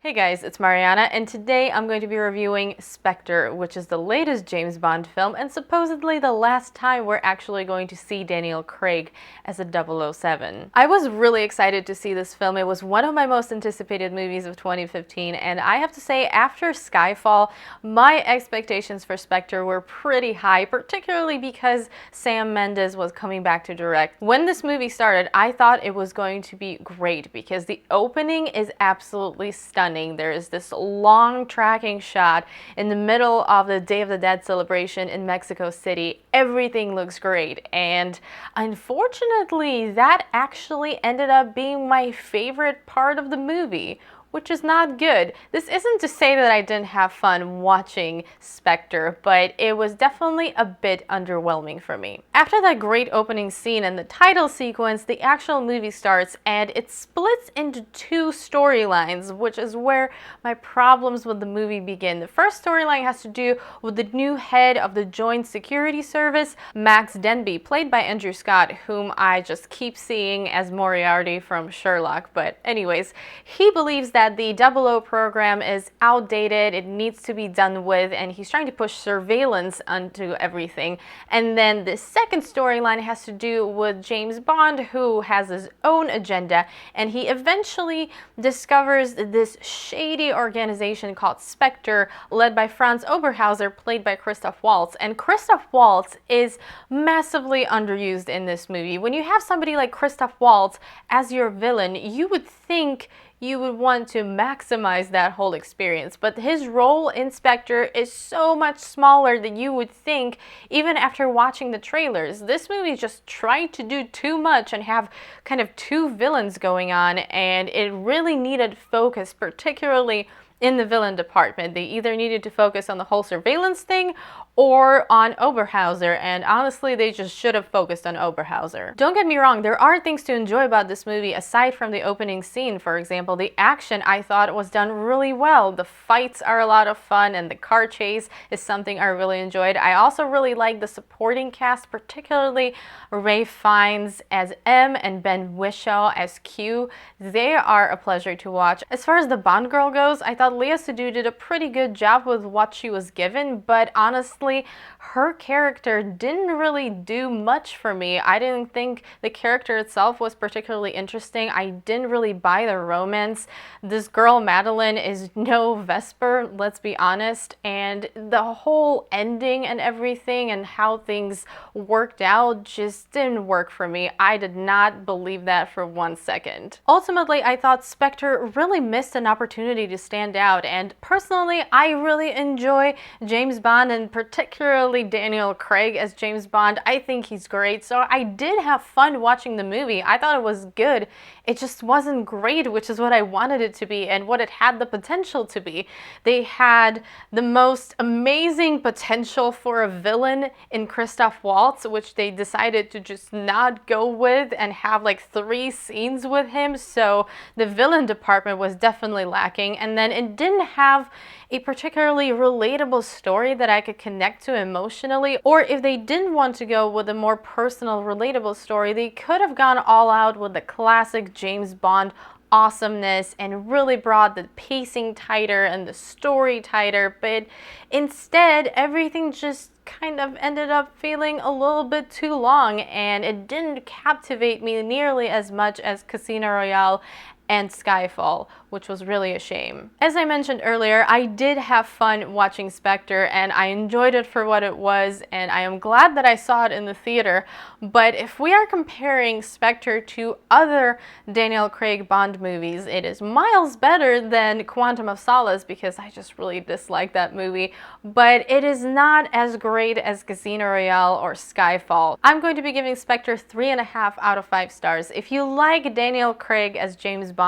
Hey guys, it's Mariana, and today I'm going to be reviewing Spectre, which is the latest James Bond film and supposedly the last time we're actually going to see Daniel Craig as a 007. I was really excited to see this film. It was one of my most anticipated movies of 2015, and I have to say, after Skyfall, my expectations for Spectre were pretty high, particularly because Sam Mendes was coming back to direct. When this movie started, I thought it was going to be great because the opening is absolutely stunning. There is this long tracking shot in the middle of the Day of the Dead celebration in Mexico City. Everything looks great, and unfortunately, that actually ended up being my favorite part of the movie, which is not good. This isn't to say that I didn't have fun watching Spectre, but it was definitely a bit underwhelming for me. After that great opening scene and the title sequence, the actual movie starts and it splits into two storylines, which is where my problems with the movie begin. The first storyline has to do with the new head of the Joint Security Service, Max Denby, played by Andrew Scott, whom I just keep seeing as Moriarty from Sherlock. But anyways, he believes that the 00 program is outdated, it needs to be done with, and he's trying to push surveillance onto everything. And then the second storyline has to do with James Bond, who has his own agenda, and he eventually discovers this shady organization called Spectre, led by Franz Oberhauser, played by Christoph Waltz. And Christoph Waltz is massively underused in this movie. When you have somebody like Christoph Waltz as your villain, you would think you would want to maximize that whole experience. But his role in Spectre is so much smaller than you would think even after watching the trailers. This movie just tried to do too much and have kind of two villains going on, and it really needed focus, particularly in the villain department. They either needed to focus on the whole surveillance thing or on Oberhauser, and honestly, they just should have focused on Oberhauser. Don't get me wrong, there are things to enjoy about this movie aside from the opening scene. For example, the action I thought was done really well. The fights are a lot of fun, and the car chase is something I really enjoyed. I also really like the supporting cast, particularly Ralph Fiennes as M and Ben Whishaw as Q. They are a pleasure to watch. As far as the Bond girl goes, I thought Léa Seydoux did a pretty good job with what she was given, but honestly, her character didn't really do much for me. I didn't think the character itself was particularly interesting. I didn't really buy the romance. This girl, Madeline, is no Vesper, let's be honest, and the whole ending and everything and how things worked out just didn't work for me. I did not believe that for 1 second. Ultimately, I thought Spectre really missed an opportunity to stand out, and personally, I really enjoy James Bond, and particularly Daniel Craig as James Bond. I think he's great, so I did have fun watching the movie. I thought it was good. It just wasn't great, which is what I wanted it to be and what it had the potential to be. They had the most amazing potential for a villain in Christoph Waltz, which they decided to just not go with and have like 3 scenes with him, so the villain department was definitely lacking. And then it didn't have a particularly relatable story that I could connect to emotionally, or if they didn't want to go with a more personal, relatable story, they could have gone all out with the classic James Bond awesomeness and really brought the pacing tighter and the story tighter, but instead everything just kind of ended up feeling a little bit too long, and it didn't captivate me nearly as much as Casino Royale and Skyfall, which was really a shame. As I mentioned earlier, I did have fun watching Spectre, and I enjoyed it for what it was, and I am glad that I saw it in the theater. But if we are comparing Spectre to other Daniel Craig Bond movies, it is miles better than Quantum of Solace, because I just really dislike that movie, but it is not as great as Casino Royale or Skyfall. I'm going to be giving Spectre 3.5 out of 5 stars. If you like Daniel Craig as James Bond,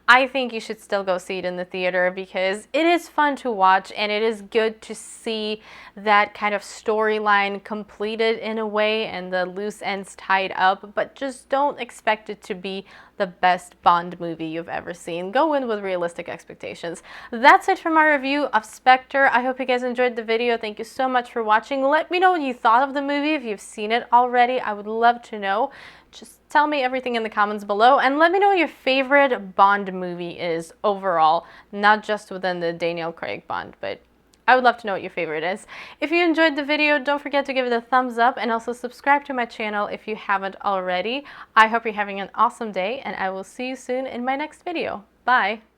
I think you should still go see it in the theater because it is fun to watch, and it is good to see that kind of storyline completed in a way and the loose ends tied up, but just don't expect it to be the best Bond movie you've ever seen. Go in with realistic expectations. That's it for my review of Spectre. I hope you guys enjoyed the video. Thank you so much for watching. Let me know what you thought of the movie if you've seen it already. I would love to know. Just tell me everything in the comments below, and let me know what your favorite Bond movie is overall, not just within the Daniel Craig Bond, but I would love to know what your favorite is. If you enjoyed the video, don't forget to give it a thumbs up and also subscribe to my channel if you haven't already. I hope you're having an awesome day, and I will see you soon in my next video. Bye!